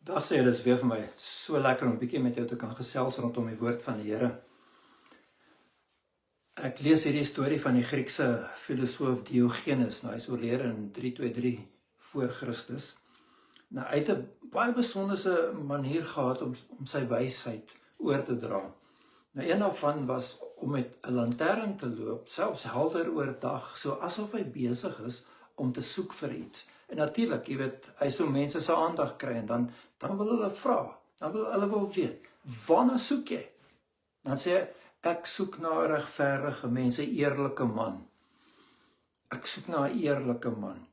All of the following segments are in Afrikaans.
Dag sê, dit is weer vir my so lekker om 'n bietjie met jou te kan gesels rondom die woord van die Here. Ek lees hierdie storie van die Griekse filosoof Diogenes. Nou, hy is oorlede in 323 voor Christus. Nou, hy het 'n baie besonderse manier gehad om sy wysheid oor te dra. Nou, een daarvan was om met 'n lantern te loop, selfs helder oordag, so asof hy besig is om te soek vir iets. En natuurlik, jy weet, hy sou mense se aandag kry en dan wil hulle vra, dan wil hulle weet, waarna soek jy? Dan sê hy, ek soek na 'n regverdige mens, 'n eerlike man. Ek soek na 'n eerlike man.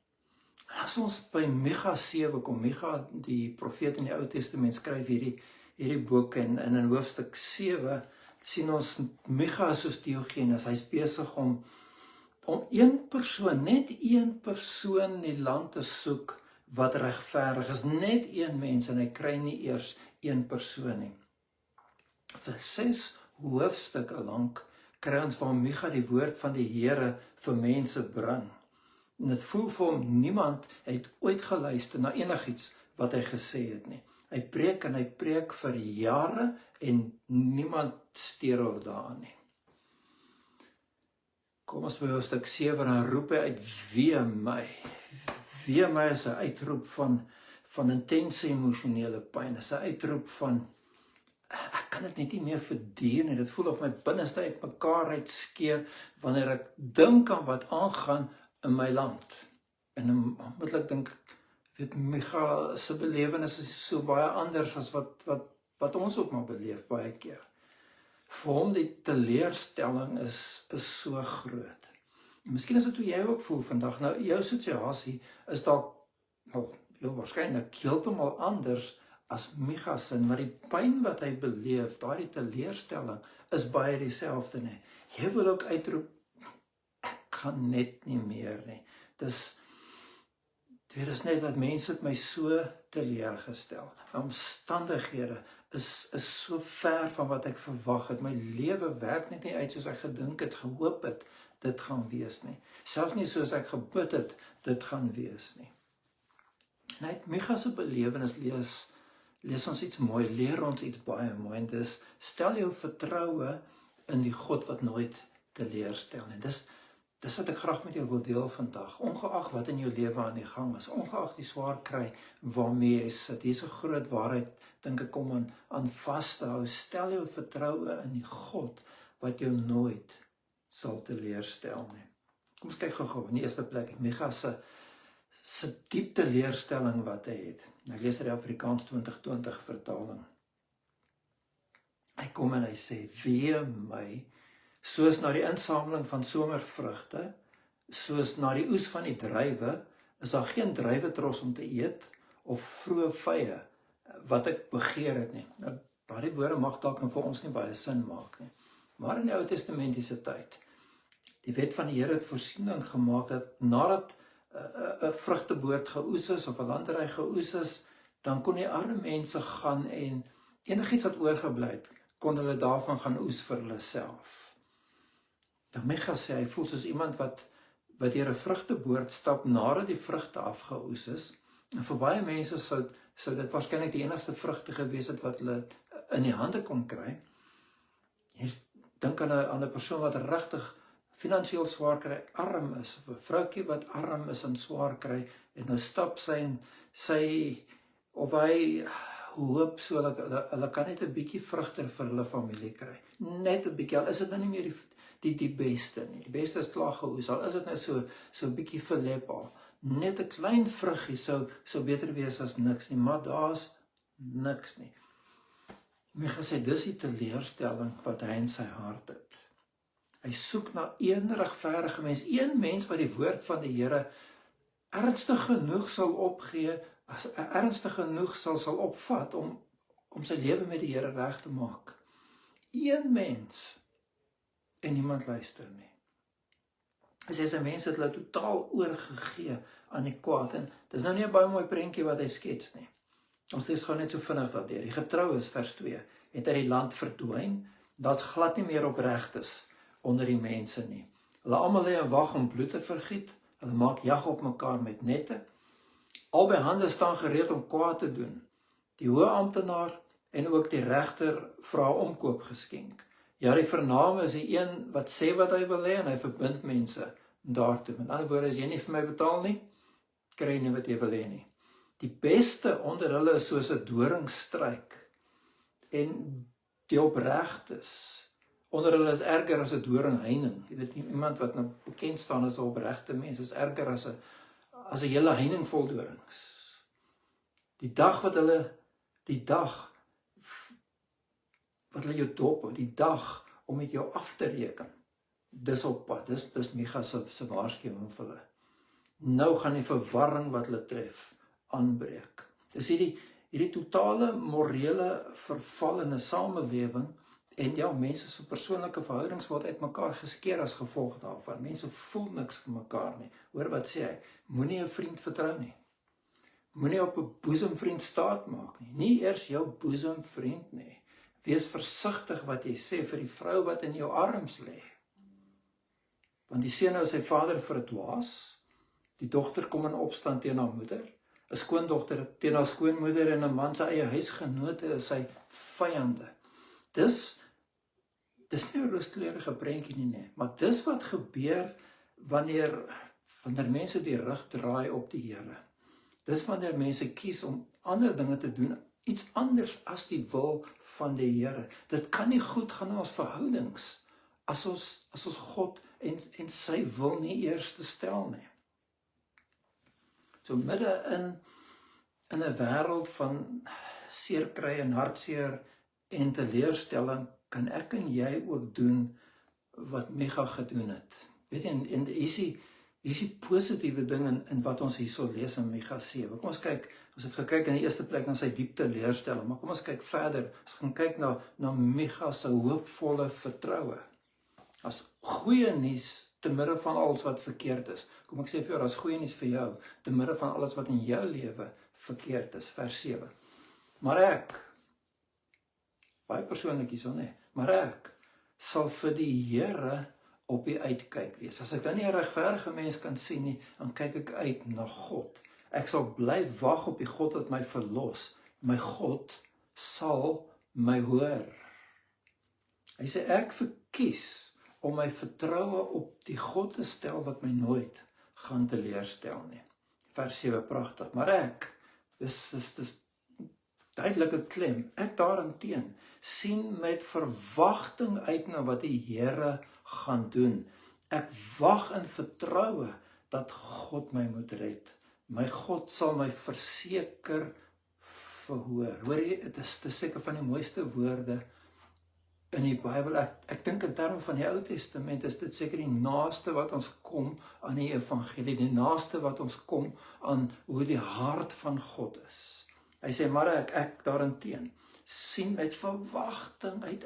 As ons by Micha 7 kom, Micha, die profeet in die Ou Testament, skryf hierdie boek en in hoofstuk 7 sien ons Micha soos Diogenes. Hy's besig om een persoon, net een persoon in die land te soek wat regverdig is, net een mens, en hy kry nie eers een persoon nie. Vir 6 hoofstukke lank kry ons van Micha die woord van die Here vir mense bring. En dit voel vir hom, niemand het ooit geluister na enigiets wat hy gesê het nie. Hy preek en hy preek vir jare en niemand steur hom daaraan nie. Kom ons by hoofstuk 7, dan roep hy uit, wee my. Wee my is 'n uitroep van intense emosionele pyn. Is 'n uitroep van, ek kan dit net nie meer verduur nie. Dit voel of my binneste uit mekaar uitskeer wanneer ek dink aan wat aangaan in my land. En onmiddellik dink ek, weet, Micha se belewenis is so baie anders as wat ons ook maar beleef baie keer. Vir hom die teleurstelling is so groot. En miskien is dit hoe jy ook voel vandag. Nou, jou situasie is dalk heel waarskynlik heeltemal anders as Micha se, maar die pyn wat hy beleef, daardie teleurstelling, is baie dieselfde nie. Jy wil ook uitroep, ek kan net nie meer nie. Dit is net dat mense het my so teleurgestel. Omstandighede is so ver van wat ek verwag het. My lewe werk net nie uit soos ek gedink het, gehoop het, dit gaan wees nie. Selfs nie soos ek gebid het, dit gaan wees nie. En uit Micha se belewenis lees ons iets mooi, leer ons iets baie mooi, en dis, stel jou vertroue in die God wat nooit teleurstel nie. Dis wat ek graag met jou wil deel vandag, ongeag wat in jou lewe aan die gang is, ongeag die swaar kry waarmee jy sit. Hier is 'n groot waarheid, dink ek, om aan vas te hou. Stel jou vertroue in die God wat jou nooit sal teleurstel nie. Kom ons kyk gou-gou in die eerste plek, Micha se diep teleurstelling wat hy het. Ek lees uit die Afrikaans 2020 vertaling. Hy kom en hy sê, wee my, soos na die insameling van somervrugte, soos na die oes van die druiwe, is daar geen druiwetros om te eet, of vroeë vye, wat ek begeer het nie. Nou, daardie woorde mag dalk vir ons nie baie sin maak nie. Maar in die Ou Testamentiese tyd, die wet van die Here het voorsiening gemaak dat nadat 'n vrugteboord geoes is, of 'n landery geoes is, dan kon die arme mense gaan en enigiets wat oorgebly het, kon hulle daarvan gaan oes vir hulle self. Dan Micha sê, hy voel soos iemand wat deur 'n vrugteboord stap nadat die vrugte afgeoes is, en vir baie mense sou dit waarskynlik die enigste vrugte gewees het wat hulle in die hande kon kry. Hier dink aan 'n persoon wat regtig finansiëel swaar kry, arm is, of 'n vroukie wat arm is en swaar kry, en nou stap sy of hy hoop so, hulle kan net 'n bietjie vrugte vir hulle familie kry. Net 'n bietjie, al is dit nou nie meer die beste nie. Die beste is klaar geoes, al is dit nou so 'n bietjie verlepbaar. Net 'n klein vruggie sou beter wees as niks nie, maar daar's niks nie. Micha sê, dis die teleurstelling wat hy in sy hart het. Hy soek na een regverdige mens, een mens wat die woord van die Here ernstig genoeg sal opgee, ernstig genoeg sal opvat om sy lewe met die Here reg te maak. Een mens, en niemand luister nie. Hy sê, sy mense het hulle totaal oorgegee aan die kwaad, en dis nou nie 'n baie mooi prentjie wat hy skets nie. Ons lees gou net so vinnig daardeur. Die getroues, vers 2, het uit die land verdwyn, dat's glad nie meer opregtes onder die mense nie. Hulle almal lê in wag om bloed te vergiet, hulle maak jag op mekaar met nette. Albei hande staan gereed om kwaad te doen. Die hoë amptenaar en ook die regter vra omkoopgeskenk. Ja, die vername is die een wat sê wat hy wil hê en hy verbind mense daartoe. Met ander woorde, as jy nie vir my betaal nie, kry jy nie wat jy wil hê nie. Die beste onder hulle is soos 'n doringstruik en die opregtes onder hulle is erger as 'n doringheining. Jy weet nie, iemand wat nou bekend staan as 'n opregte mens is erger as 'n hele heining vol dorings. Die dag wat hulle jou dop, die dag om met jou af te reken, dis op pad, dis Micha se waarskuwing vir hulle. Nou gaan die verwarring wat hulle tref, aanbreek. Dis hierdie totale morele verval in 'n samelewing, en ja, mense se persoonlike verhoudings word uitmekaar geskeur as gevolg daarvan. Mense voel niks vir mekaar nie. Hoor wat sê hy? Moenie 'n vriend vertrou nie. Moenie op 'n boesemvriend staat maak nie. Nie eers jou boesemvriend nie. Wees versigtig wat jy sê vir die vrou wat in jou arms lê. Want die seun nou sy vader vir 'n dwaas, die dogter kom in opstand teen haar moeder, 'n skoondogter teen haar skoonmoeder en 'n man se eie huisgenote is sy vyande. Dis nie 'n rooskleurige prentjie nie, maar dis wat gebeur wanneer mense die rug draai op die Here. Dis wanneer mense kies om ander dinge te doen, iets anders as die wil van die Here. Dit kan nie goed gaan in ons verhoudings as ons God en sy wil nie eers te stel nie. So midde in 'n wêreld van seerkry en hartseer en teleurstelling kan ek en jy ook doen wat Micha gedoen het. Weet jy, en hier is die positiewe ding in wat ons hierso lees in Micha 7. Kom ons kyk, ons het gekyk in die eerste plek na sy diep teleurstelling, maar kom ons kyk verder. Ons gaan kyk na Micha se hoopvolle vertroue. As goeie nuus te midde van alles wat verkeerd is. Kom ek sê vir jou, as goeie nuus vir jou, te midde van alles wat in jou lewe verkeerd is, vers 7. Maar ek, baie persoonlik hierso nie, maar ek sal vir die Here op die uitkyk wees. As ek dan nie 'n regverdige mens kan sien nie, dan kyk ek uit na God. Ek sal bly wag op die God wat my verlos. My God sal my hoor. Hy sê ek verkies om my vertroue op die God te stel wat my nooit gaan teleurstel nie. Vers 7, pragtig. Maar ek, dis duidelike klem, ek daarenteen sien met verwagting uit na wat die Here gaan doen. Ek wag in vertroue dat God my moet red. My God sal my verseker verhoor. Hoor jy, dit is seker van die mooiste woorde in die Bybel. Ek dink in terme van die Ou Testament is dit seker die naaste wat ons kom aan die evangelie, die naaste wat ons kom aan hoe die hart van God is. Hy sê, maar ek daarenteen sien met verwagting uit,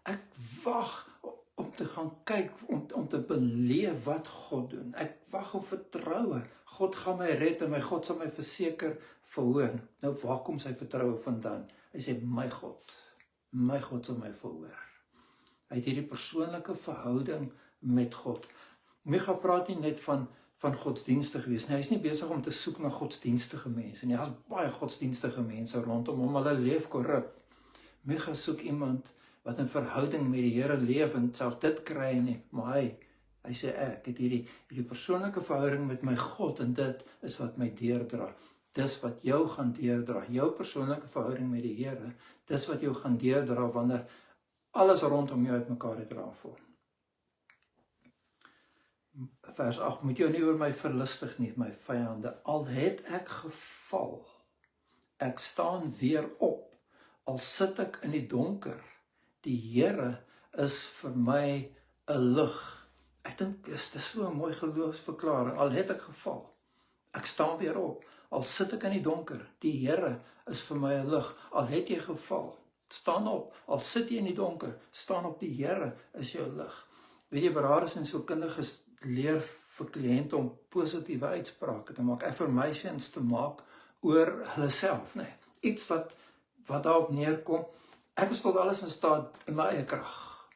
ek wag om te gaan kyk, om te beleef wat God doen. Ek wag op vertroue. God gaan my red en my God sal my verseker verhoor. Nou waar kom sy vertroue vandaan? Hy sê, my God sal my verhoor. Hy het hierdie persoonlike verhouding met God. Micha praat nie net van godsdienstig wees. Nee, hy is nie besig om te soek na godsdienstige mense nie. Daar's baie godsdienstige mense rondom hom, hulle leef korrup. Micha soek iemand wat in verhouding met die Here leef en selfs dit kry nie, maar hy sê ek het hierdie persoonlike verhouding met my God en dit is wat my deurdra. Dis wat jou gaan deurdra, jou persoonlike verhouding met die Here, dis wat jou gaan deurdra wanneer alles rondom jou uitmekaar uitrafel. Vers 8, moet jou nie oor my verlustig nie, my vyande, al het ek geval, ek staan weer op, al sit ek in die donker, die Here is vir my 'n lig. Ek dink dis so 'n mooi geloofsverklaring, al het ek geval, ek staan weer op, al sit ek in die donker, die Here is vir my 'n lig, al het jy geval, staan op, al sit jy in die donker, staan op, die Here is jou lig. Weet jy, beraders en sielkundiges leer vir kliënte om positiewe uitsprake te maak, affirmations te maak oor hulle self, nee. Iets wat daarop neerkom, ek is tot alles in staat in my eie krag,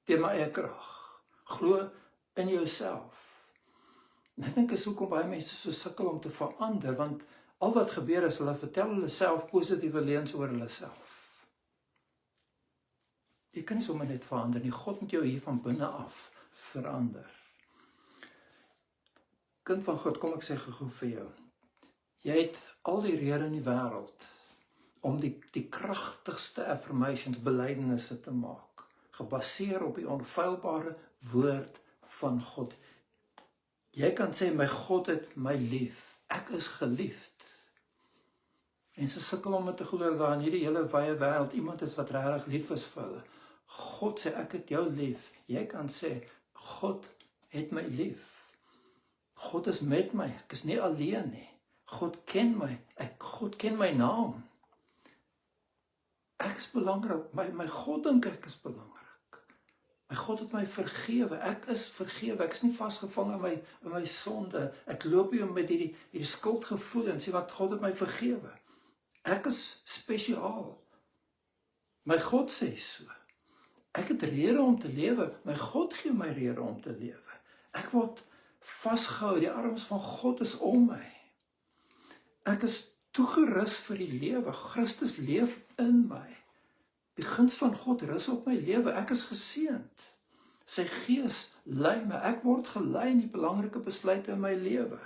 teen my eie krag, glo in jouself. En ek dink is hoekom baie mense so sukkel om te verander, want Al wat gebeur is, hulle vertel hulle self positiewe leuns oor hulle self. Jy kan nie sommer net verander nie. God moet jou hier van binne af verander. Kind van God, kom ek sê gou vir jou. Jy het al die rede in die wêreld om die kragtigste affirmations, belydenisse te maak, gebaseer op die onfeilbare woord van God. Jy kan sê, my God het my lief, ek is geliefd. Mense sukkel om te glo dat daar in hierdie hele wye wêreld iemand is wat regtig lief is vir hulle. God sê, ek het jou lief. Jy kan sê, God het my lief. God is met my, ek is nie alleen nie. God ken my, God ken my naam. Ek is belangrik, my God dink ek is belangrik. My God het my vergewe, ek is vergewe, ek is nie vasgevang in my sonde. Ek loop nie met hierdie skuldgevoel en sê wat God het my vergewe. Ek is spesiaal. My God sê so. Ek het rede om te lewe, my God gee my rede om te lewe. Ek word vasgehou, die arms van God is om my. Ek is toegerus vir die lewe, Christus leef in my. Die guns van God rus op my lewe, ek is geseënd. Sy gees lei my, ek word gelei in die belangrike besluite in my lewe.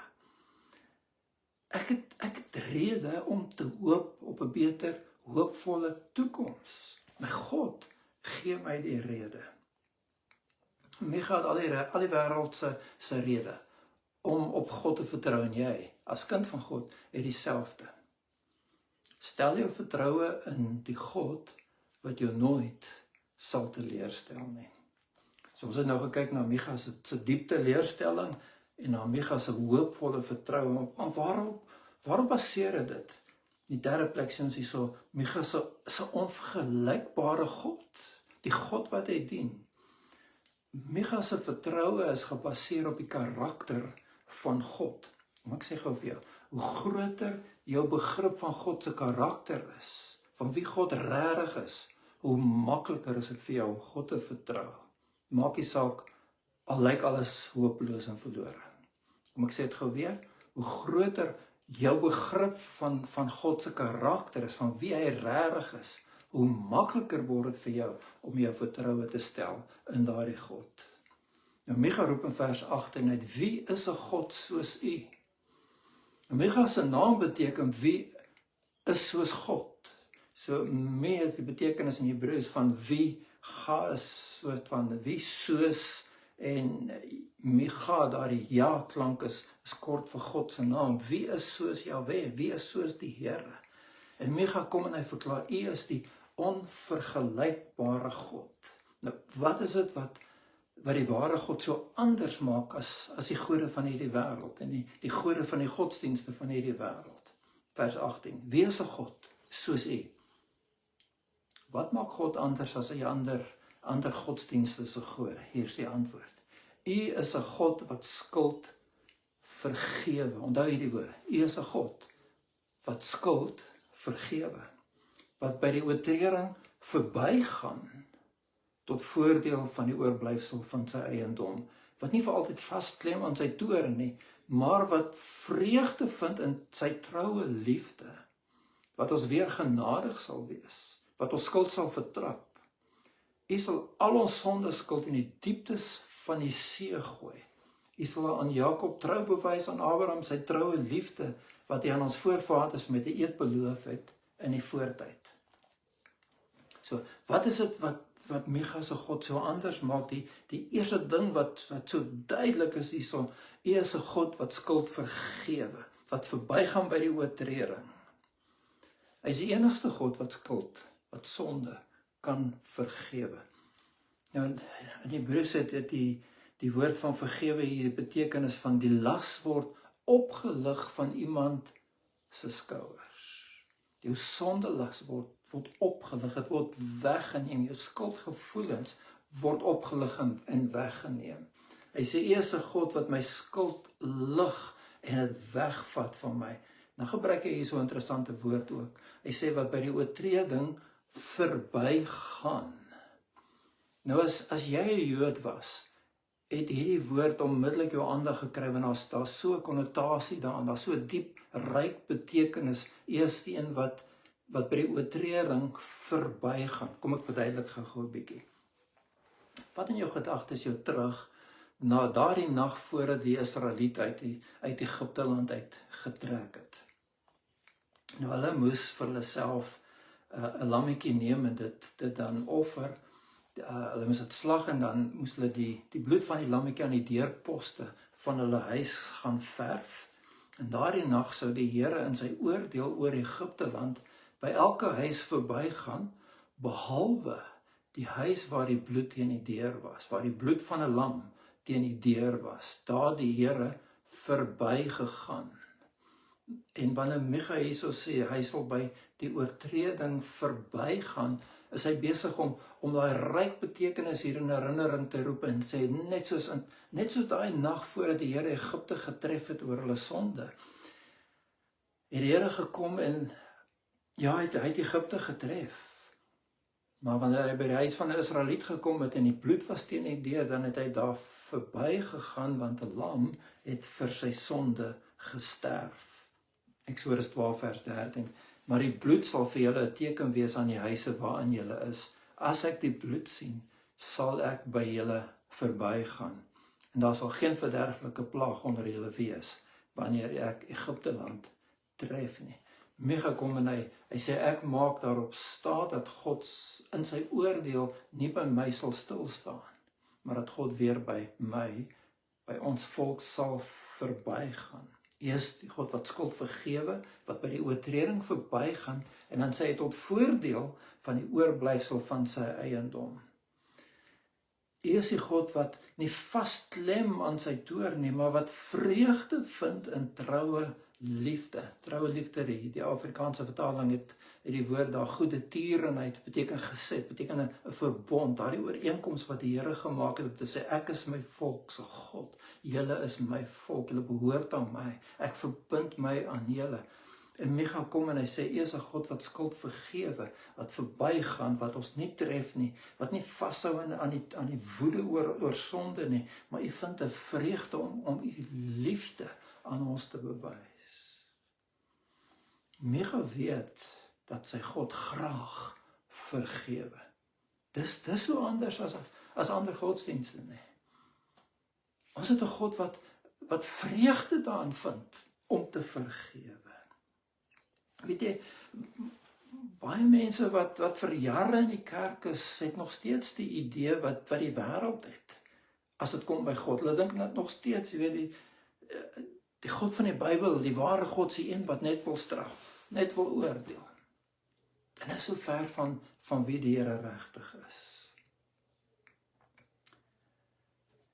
Ek het rede om te hoop op 'n beter, hoopvolle toekoms. My God gee my die rede. Micha het al die wêreld se rede om op God te vertrou, en jy, as kind van God, het dieselfde. Stel jou vertroue in die God wat jou nooit sal teleurstel nie. So ons het nou gekyk na Micha se diep teleurstelling en na Micha se hoopvolle vertroue. Maar waarop baseer dit? Die derde plek sien ons hierso Micha se onvergelykbare God, die God wat hy dien. Micha se vertroue is gebaseer op die karakter van God. Maar ek sê gou vir jou, hoe groter jou begrip van God se karakter is, van wie God regtig is, hoe makliker is dit vir jou om God te vertrou. Maak nie saak, al lyk alles hopeloos en verlore. Kom ek sê dit gou weer, hoe groter jou begrip van God se karakter is, van wie hy regtig is, hoe makliker word dit vir jou om jou vertroue te stel in daardie God. Nou Micha roep in vers 18 uit, wie is 'n God soos u? Nou Micha se naam beteken wie is soos God. So me is die betekenis in Hebreëus van wie, ga is soort van wie soos, en Micha, daardie ja klank is kort vir God se naam. Wie is soos Jahwe? Wie is soos die Here? En Micha kom en hy verklaar, u is die onvergelykbare God. Nou, wat is dit wat die ware God so anders maak as die gode van hierdie wêreld en die gode van die godsdienste van hierdie wêreld? Vers 18. Wie is 'n God soos u? Wat maak God anders as 'n ander godsdienste se gode? Hier is die antwoord. U is 'n God wat skuld vergewe. Onthou hierdie woorde. U is 'n God wat skuld vergewe. Wat by die oortreding verbygaan tot voordeel van die oorblyfsel van sy eiendom. Wat nie vir altyd vasklem aan sy toorn nie, maar wat vreugde vind in sy troue liefde. Wat ons weer genadig sal wees. Wat ons skuld sal vertrap. U sal al ons sondeskuld in die dieptes van die see gooi. U sal aan Jakob trou bewys, aan Abraham sy troue liefde, wat hy aan ons voorvaders met 'n eed beloof het in die voortyd. So, wat is dit wat Micha se God so anders maak? Die eerste ding wat so duidelik is hierson, U is 'n God wat skuld vergewe, wat verbygaan by die oortreding. Hy is die enigste God wat skuld, wat sonde kan vergewe. Nou in Hebreëus het dit die woord van vergewe hier die betekenis van die las word opgelig van iemand se skouers. Jou sondelas word opgelig, dit word weggeneem, jou skuldgevoelens word opgelig en weggeneem. Hy sê, U is 'n God wat my skuld lig en dit wegvat van my. Nou gebruik hy hier so 'n interessante woord ook. Hy sê wat by die oortreding verbygaan. Nou as jy 'n Jood was, het hierdie woord onmiddellik jou aandag gekry, want daar's so 'n konnotasie daaraan, daar's so 'n diep ryk betekenis. U is die een wat by die oortreding verbygaan. Kom ek verduidelik gou 'n bietjie. Vat in jou gedagtes jou terug na daardie nag voordat die Israeliete uit Egipte land uit getrek het. Nou hulle moes vir hulle self 'n lammetjie neem en dit dan offer. Hulle moes dit slag en dan moes hulle die bloed van die lammetjie aan die deurposte van hulle huis gaan verf. En daardie nag sou die Here in sy oordeel oor Egipte land by elke huis verbygaan, behalwe die huis waar die bloed teen die deur was, waar die bloed van 'n lam teen die deur was. Daar die Here verbygegaan. En wanneer Micha hierso sê, hy sal by die oortreding verbygaan, is hy besig om daai ryk betekenis hier in herinnering te roep en sê, net soos daai nag voordat die Here Egipte getref het oor hulle sonde, het die Here gekom en ja, hy het Egipte getref. Maar wanneer hy by die huis van 'n Israeliet gekom het en die bloed was teen die deur, dan het hy daar verbygegaan, want 'n lam het vir sy sonde gesterf. Eksodus 12 vers 13. Maar die bloed sal vir julle 'n teken wees aan die huise waarin julle is. As ek die bloed sien, sal ek by julle verbygaan. En daar sal geen verderflike plaag onder julle wees, wanneer ek Egipte land tref nie. Micha kom en hy sê, ek maak daarop staat dat God in sy oordeel nie by my sal stilstaan, maar dat God weer by ons volk sal verbygaan. Eers die God wat skuld vergewe, wat by die oortreding verbygaan, en dan sê hy tot voordeel van die oorblyfsel van sy eiendom. Eers die God wat nie vasklem aan sy toorn nie, maar wat vreugde vind in troue liefde. Troue liefde, die Afrikaanse vertaling het die woord daar goede tierenheid, beteken geset, beteken 'n verbond, daardie ooreenkoms wat die Here gemaak het, om te sê, ek is my volk se God, julle is my volk, julle behoort aan my, ek verbind my aan julle. En Micha kom en hy sê, u is 'n God wat skuld vergewe, wat verbygaan, wat ons nie tref nie, wat nie vashou aan die woede oor sonde nie, maar u vind 'n vreugde om u liefde aan ons te bewys. Micha weet dat sy God graag vergewe. Dis so anders as ander godsdienste, nie. Ons het 'n God wat vreugde daarin vind om te vergewe. Weet jy, baie mense wat vir jare in die kerk is, het nog steeds die idee wat die wêreld het, as dit kom by God. Hulle dink net nog steeds, jy weet, die God van die Bybel, die ware God, is die een wat net wil straf, net wil oordeel. En dit is so ver van wie die Here regtig is.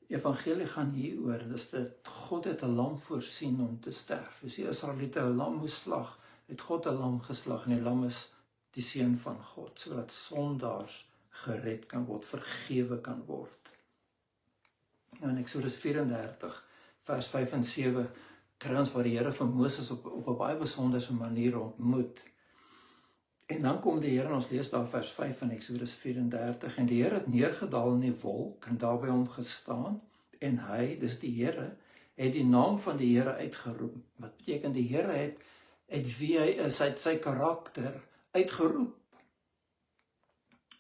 Evangelie gaan hieroor, dis dat God het 'n lam voorsien om te sterf. As die Israeliete 'n lam moes slag, het God 'n lam geslag, en die lam is die seun van God, sodat sondaars gered kan word, vergewe kan word. Nou in Eksodus 34, vers 5 en 7, kry ons waar die Here vir Moses op 'n baie besondere manier ontmoet. En dan kom die Here, en ons lees daar vers 5 in Eksodus 34, en die Here het neergedaal in die wolk, en daar by hom gestaan, en hy, dis die Here, het die naam van die Here uitgeroep. Wat beteken die Here het wie hy is, hy het sy karakter uitgeroep.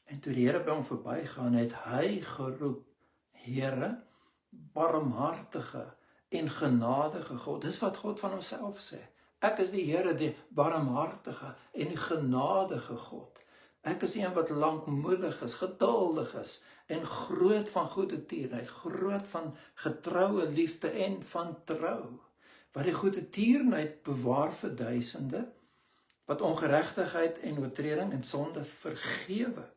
En toe die Here by hom verbygaan, het hy geroep, Here, barmhartige en genadige God. Dis wat God van homself sê. Ek is die Here, die barmhartige en die genadige God. Ek is die een wat lankmoedig is, geduldig is en groot van goeie tierenheid, groot van getroue liefde en van trou. Wat die goeie tierenheid bewaar vir duisende, wat ongeregtigheid en oortreding en sonde vergewe.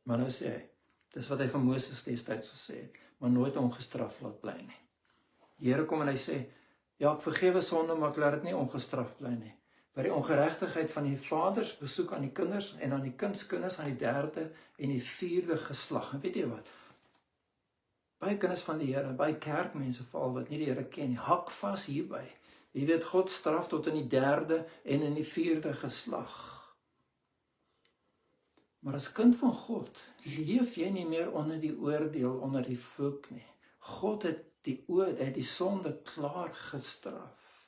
Maar nou sê hy, dis wat hy van Moses destyds gesê het, maar nooit ongestraf laat bly nie. Die Here kom en hy sê, ja, ek vergewe sonde, maar ek laat dit nie ongestraf bly nie. Wat die ongeregtigheid van die vaders besoek aan die kinders en aan die kindskinders aan die 3de en die 4de geslag. En weet jy wat? Baie kinders van die Here, baie kerkmense veral wat nie die Here ken nie, hak vas hierby. Jy weet, God straf tot in die 3de en in die 4de geslag. Maar as kind van God, leef jy nie meer onder die oordeel, onder die vloek nie. God het die sonde klaar gestraf.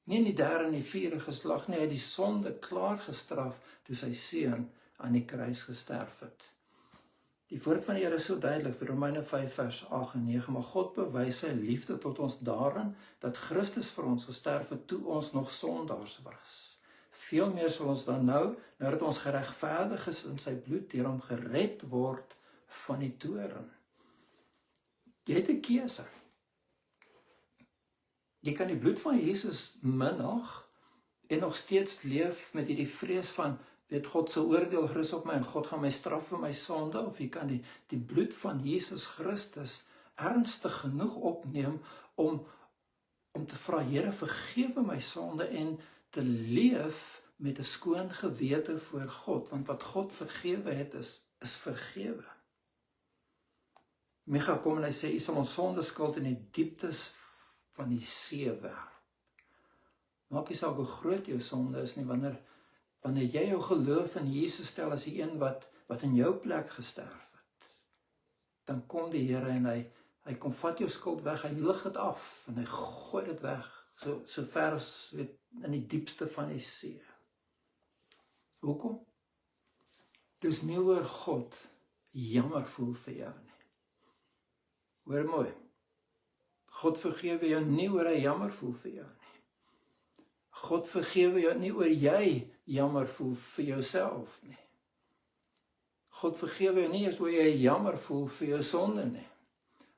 Nie in die derde en die vierde geslag nie, hy het die sonde klaar gestraf toe sy seun aan die kruis gesterf het. Die woord van die Here is so duidelik vir Romeine 5 vers 8 en 9, maar God bewys sy liefde tot ons daarin, dat Christus vir ons gesterf het toe ons nog sondaars was. Veel meer sal ons dan nou dat ons geregverdig is in sy bloed, deur hom gered word van die toorn. Jy het 'n keuse. Jy kan die bloed van Jesus minag en nog steeds leef met hierdie vrees van, weet God se oordeel rus op my en God gaan my straf vir my sonde, of jy kan die bloed van Jesus Christus ernstig genoeg opneem om te vra, Here, vergewe my sonde en te leef met 'n skoon gewete voor God, want wat God vergewe het is vergewe. Micha kom en hy sê, U sal ons sonde skuld in die dieptes van die see werp. Maak nie saak hoe groot jou sonde is nie, wanneer jy jou geloof in Jesus stel as die een wat in jou plek gesterf het, dan kom die Here en hy kom vat jou skuld weg, hy lig dit af en hy gooi dit weg, so ver as weet, in die diepste van die see. Hoekom? Dis nie oor God jammer voel vir jou nie. Hoor mooi, God vergewe jou nie oor hy jammer voel vir jou nie. God vergewe jou nie oor jy jammer voel vir jouself nie. God vergewe jou nie eens oor jy jammer voel vir jou sonde nie.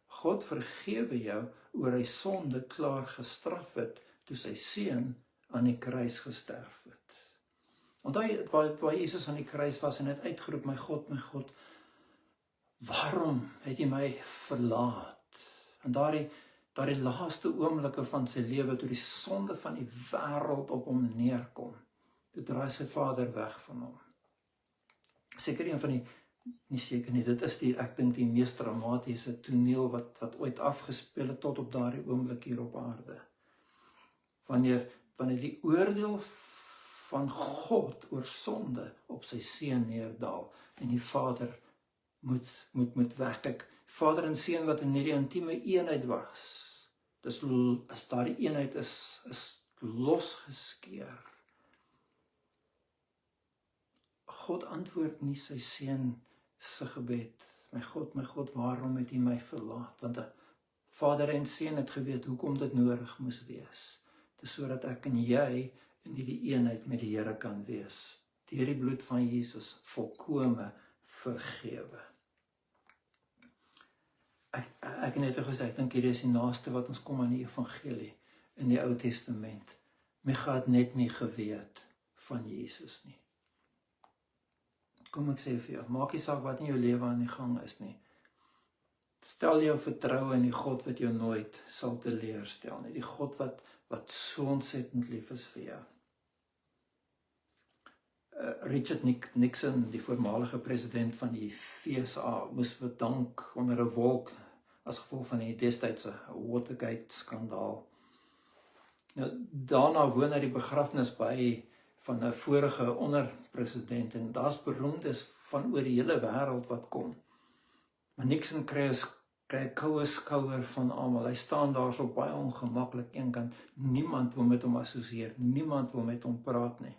God vergewe jou oor hy sonde klaar gestraf het toe sy seun aan die kruis gesterf het. Onthou waar Jesus aan die kruis was en het uitgeroep, my God, waarom het jy my verlaat? En daardie laaste oomblikke van sy lewe, toe die sonde van die wêreld op hom neerkom, toe draai sy Vader weg van hom. Seker een van die, nie seker nie, dit is ek dink die mees dramatiese toneel wat ooit afgespeel het tot op daardie oomblik hier op aarde. Wanneer die oordeel van God oor sonde op sy seun neerdal en die Vader moet wegkyk. Vader en seun wat in hierdie intieme eenheid was, as daardie eenheid is losgeskeur. God antwoord nie sy seun se gebed, my God, waarom het U my verlaat? Want Vader en seun het geweet hoekom dit nodig moes wees. Dis sodat ek en jy in die eenheid met die Here kan wees. Deur die bloed van Jesus volkome vergewe. Ek het net gesê, ek dink hierdie is die naaste wat ons kom aan die evangelie in die Ou Testament. Micha het net nie geweet van Jesus nie. Kom ek sê vir jou, maak nie saak wat in jou lewe aan die gang is nie. Stel jou vertroue in die God wat jou nooit sal teleurstel nie. Die God wat so ontsettend lief is vir jou. Richard Nixon, die voormalige president van die FSA, moes bedank onder 'n wolk as gevolg van die destydse Watergate-skandaal. Nou, daarna woon hy die begrafnis by van 'n vorige onderpresident en daar's beroemdes van oor die hele wêreld wat kom. Maar Nixon kry 'n koue skouer van almal. Hy staan daar so baie ongemaklik eenkant. Niemand wil met hom assosieer, niemand wil met hom praat nie.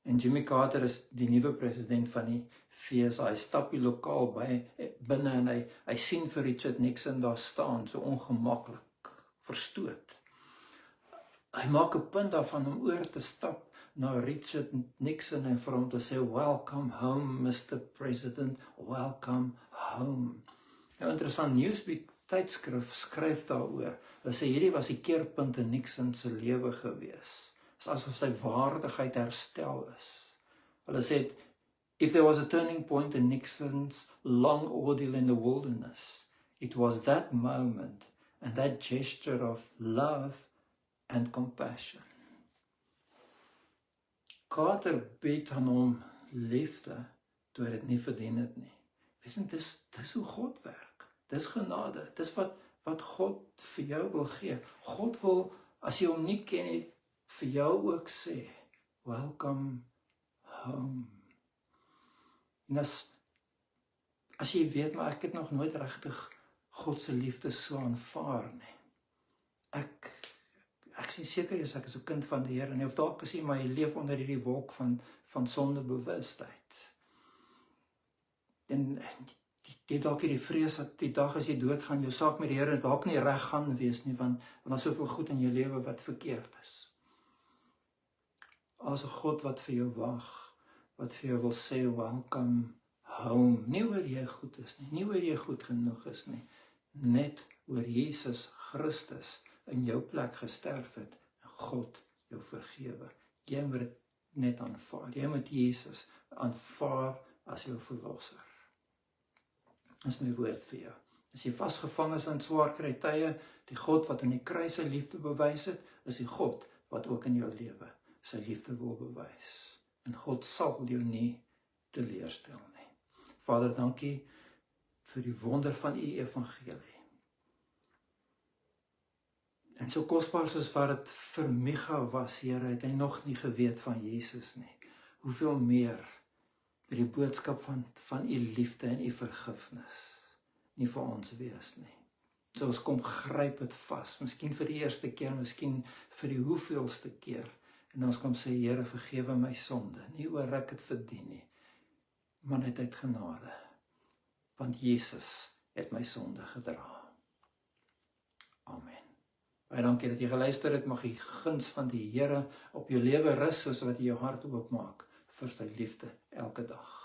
En Jimmy Carter is die nuwe president van die FSA. Hy stap die lokaal binne en hy sien vir Richard Nixon daar staan, so ongemaklik, verstoot. Hy maak 'n punt daarvan om oor te stap na Richard Nixon en vir hom te sê, welcome home, Mr. President, welcome home. Nou interessant, Newsweek tydskrif skryf daaroor. Hulle sê hierdie was die keerpunt in Nixon se lewe gewees. Dit is asof sy waardigheid herstel is. Hulle sê, if there was a turning point in Nixon's long ordeal in the wilderness, it was that moment and that gesture of love and compassion. Carter bied aan hom liefde toe hy dit nie verdien het nie. Weet jy, dis hoe God werk. Dis genade. Dis wat God vir jou wil gee. God wil, as jy hom nie ken nie, vir jou ook sê, welcome home. En as jy weet, maar ek het nog nooit regtig God se liefde so aanvaar nie. ek sien seker is ek is 'n kind van die Here, en of dalk is jy maar jy leef onder hierdie wolk van sondebewustheid. En jy dalk hierdie vrees dat die dag as jy doodgaan, jou saak met die Here dalk nie reg gaan wees nie, want daar's soveel goed in jou lewe wat verkeerd is. As 'n God wat vir jou wag, wat vir jou wil sê, welcome home, nie oor jy goed is nie oor jy goed genoeg is nie, net oor Jesus Christus in jou plek gesterf het, en God jou vergewe. Jy moet dit net aanvaar, jy moet Jesus aanvaar as jou verlosser. Dis my woord vir jou. As jy vasgevang is aan swaar kry tye, die God wat aan die kruis sy liefde bewys het, is die God wat ook in jou lewe sy liefde wil bewys. En God sal jou nie teleurstel nie. Vader, dankie vir die wonder van u evangelie. En so kosbaar soos wat dit vir Micha was, Here, het hy nog nie geweet van Jesus nie. Hoeveel meer met die boodskap van u liefde en u vergifnis nie vir ons wees nie. So ons kom gryp dit vas, miskien vir die eerste keer, miskien vir die hoeveelste keer, en ons kom sê, Here, vergewe my sonde, nie oor ek het verdien nie, maar net uit genade, want Jesus het my sonde gedra. Amen. Baie dankie dat jy geluister het, mag die guns van die Here op jou lewe rus, soos wat jy jou hart oopmaak vir sy liefde elke dag.